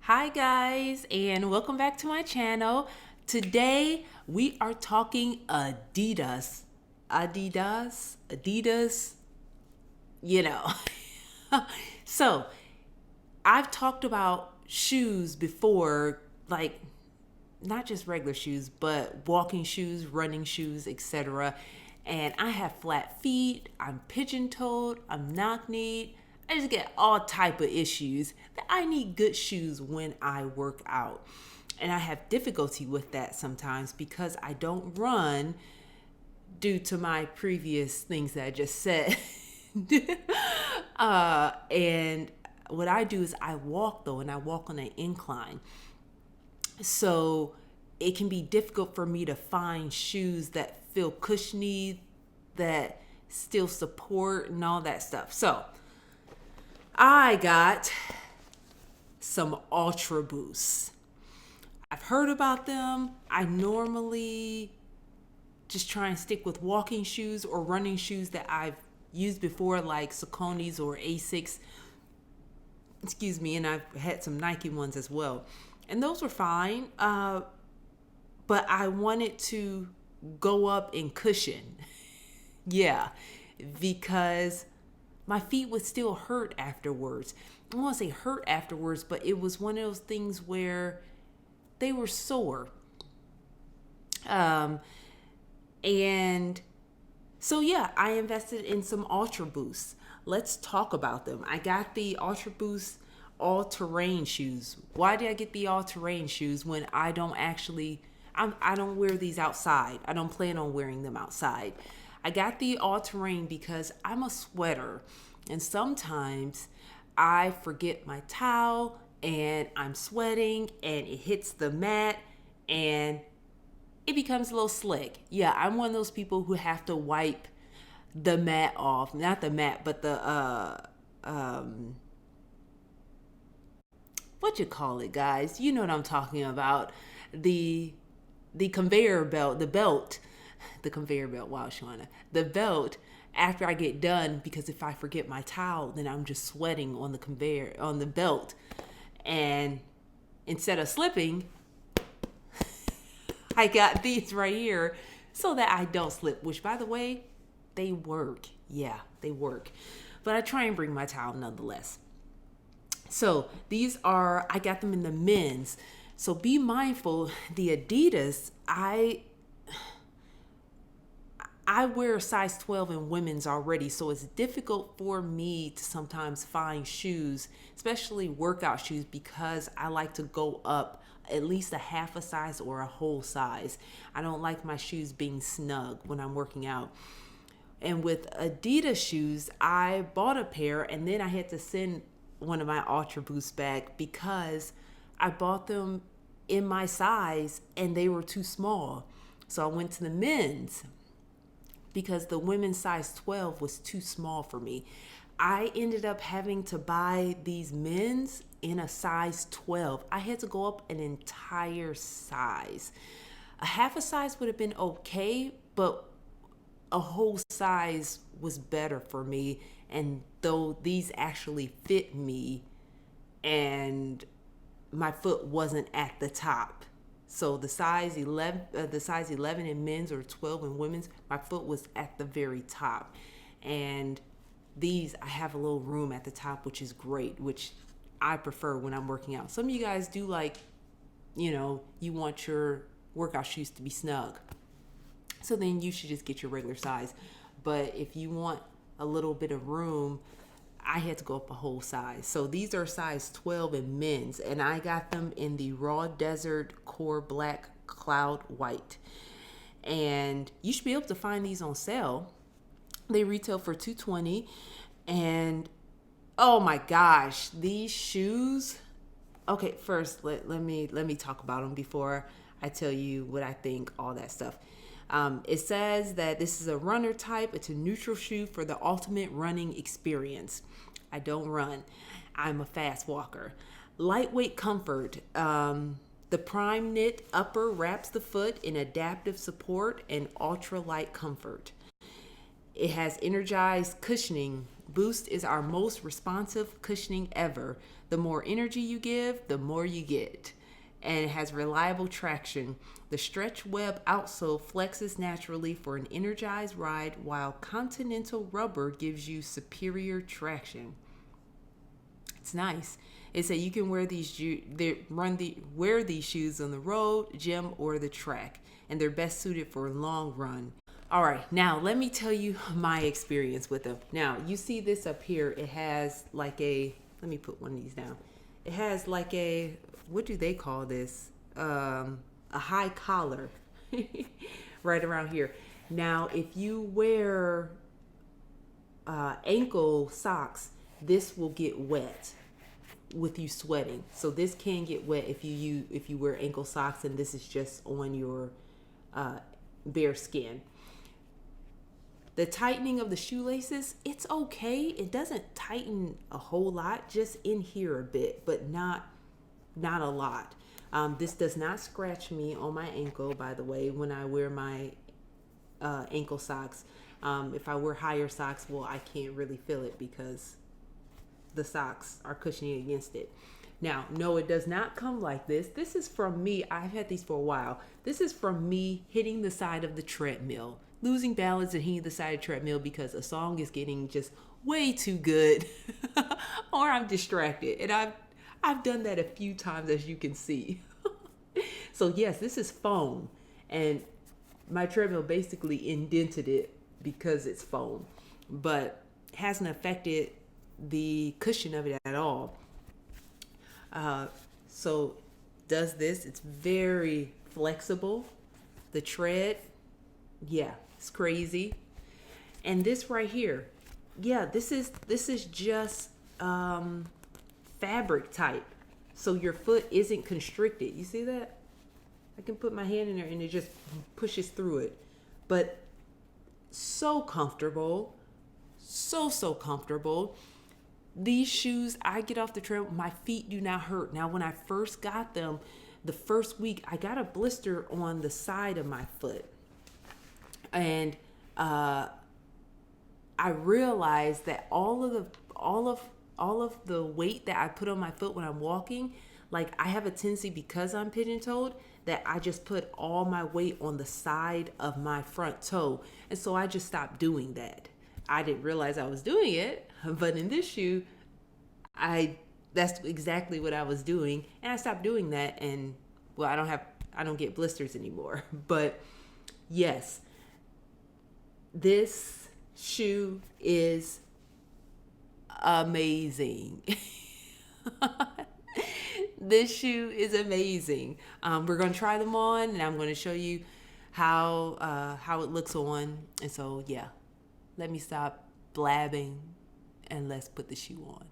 Hi guys, and welcome back to my channel. Today we are talking Adidas. Adidas, you know. So, I've talked about shoes before, like not just regular shoes, but walking shoes, running shoes, etc. And I have flat feet, I'm pigeon-toed, I'm knock-kneed. I just get all type of issues that I need good shoes when I work out. And I have difficulty with that sometimes because I don't run due to my previous things that I just said. And what I do is I walk though, and I walk on an incline. So it can be difficult for me to find shoes that feel cushiony, that still support and all that stuff. So I got some Ultra Boosts. I've heard about them. I normally just try and stick with walking shoes or running shoes that I've used before, like Saucony's or Asics. Excuse me, and I've had some Nike ones as well. And those were fine. But I wanted to go up in cushion. Yeah, because my feet would still hurt afterwards. I don't want to say hurt afterwards, but it was one of those things where they were sore. And so yeah, I invested in some Ultra Boosts. Let's talk about them. I got the Ultra Boost all-terrain shoes. Why did I get the all-terrain shoes when I don't wear these outside? I don't plan on wearing them outside. I got the all-terrain because I'm a sweater, and sometimes I forget my towel and I'm sweating and it hits the mat and it becomes a little slick. Yeah, I'm one of those people who have to wipe the mat off. Not the mat, but the what you call it, guys? You know what I'm talking about. The conveyor belt, the conveyor belt. Wow, Shauna. The belt after I get done, because if I forget my towel, then I'm just sweating on the belt. And instead of slipping, I got these right here so that I don't slip, which by the way, they work. Yeah, they work. But I try and bring my towel nonetheless. So I got them in the men's. So be mindful, the Adidas, I wear a size 12 in women's already, so it's difficult for me to sometimes find shoes, especially workout shoes, because I like to go up at least a half a size or a whole size. I don't like my shoes being snug when I'm working out. And with Adidas shoes, I bought a pair and then I had to send one of my Ultra Boosts back because I bought them in my size and they were too small. So I went to the men's because the women's size 12 was too small for me. I ended up having to buy these men's in a size 12. I had to go up an entire size. A half a size would have been okay, but a whole size was better for me. And though these actually fit me and my foot wasn't at the top. So the size 11 in men's or 12 in women's, my foot was at the very top. And these, I have a little room at the top, which is great, which I prefer when I'm working out. Some of you guys do you want your workout shoes to be snug. So then you should just get your regular size. But if you want a little bit of room, I had to go up a whole size. So these are size 12 in men's, and I got them in the Raw Desert Core Black Cloud White. And you should be able to find these on sale. They retail for $220, and oh my gosh, these shoes. Okay, first let me talk about them before I tell you what I think, all that stuff. It says that this is a runner type. It's a neutral shoe for the ultimate running experience. I don't run. I'm a fast walker. Lightweight comfort. The prime knit upper wraps the foot in adaptive support and ultra light comfort. It has energized cushioning. Boost is our most responsive cushioning ever. The more energy you give, the more you get. And it has reliable traction. The stretch web outsole flexes naturally for an energized ride, while Continental rubber gives you superior traction. It's nice. It said you can wear wear these shoes on the road, gym, or the track, and they're best suited for a long run. All right, now let me tell you my experience with them. Now, you see this up here. It has like a, let me put one of these down. It has like a, what do they call this? A high collar right around here. Now, if you wear ankle socks, this will get wet with you sweating. So this can get wet if you wear ankle socks, and this is just on your bare skin. The tightening of the shoelaces, it's okay. It doesn't tighten a whole lot, just in here a bit, but not a lot. This does not scratch me on my ankle, by the way, when I wear my ankle socks. If I wear higher socks, well, I can't really feel it because the socks are cushioning against it. Now, no, it does not come like this. This is from me. I've had these for a while. This is from me hitting the side of the treadmill, losing balance and hitting the side of the treadmill because a song is getting just way too good or I'm distracted. And I've done that a few times, as you can see. So yes, this is foam, and my treadmill basically indented it because it's foam, but hasn't affected the cushion of it at all. So does this, it's very flexible. The tread, yeah, it's crazy. And this right here, yeah, this is just fabric type, so your foot isn't constricted. You see that? I can put my hand in there and it just pushes through it. But so comfortable, so comfortable. These shoes, I get off the trail, my feet do not hurt. Now, when I first got them, the first week, I got a blister on the side of my foot. And I realized that all of the weight that I put on my foot when I'm walking, like I have a tendency, because I'm pigeon-toed, that I just put all my weight on the side of my front toe. And so I just stopped doing that. I didn't realize I was doing it, but in this shoe, that's exactly what I was doing. And I stopped doing that, and well, I don't get blisters anymore. But yes, this shoe is amazing. This shoe is amazing. We're going to try them on, and I'm going to show you how it looks on. And so, yeah, let me stop blabbing and let's put the shoe on.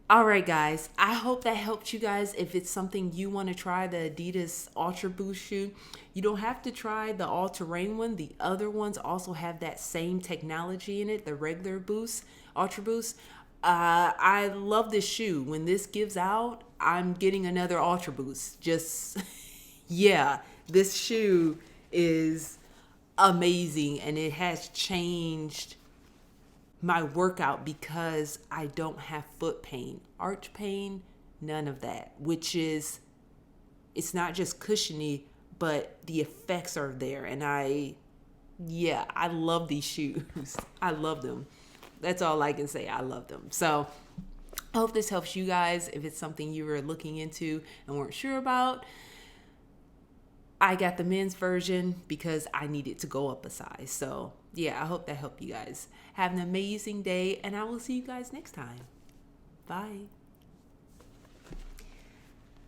All right, guys, I hope that helped you guys. If it's something you want to try, the ADIDAS Ultra Boost shoe, you don't have to try the all-terrain one. The other ones also have that same technology in it, the regular Boost, Ultra Boost. I love this shoe. When this gives out, I'm getting another Ultra Boost. Just, yeah, this shoe is amazing, and it has changed my workout because I don't have foot pain, arch pain, none of that, which is, it's not just cushiony, but the effects are there. And I love these shoes. I love them. That's all I can say. I love them. So I hope this helps you guys if it's something you were looking into and weren't sure about. I got the men's version because I needed to go up a size. So yeah, I hope that helped you guys. Have an amazing day, and I will see you guys next time. Bye.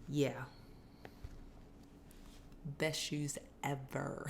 Yeah. Best shoes ever.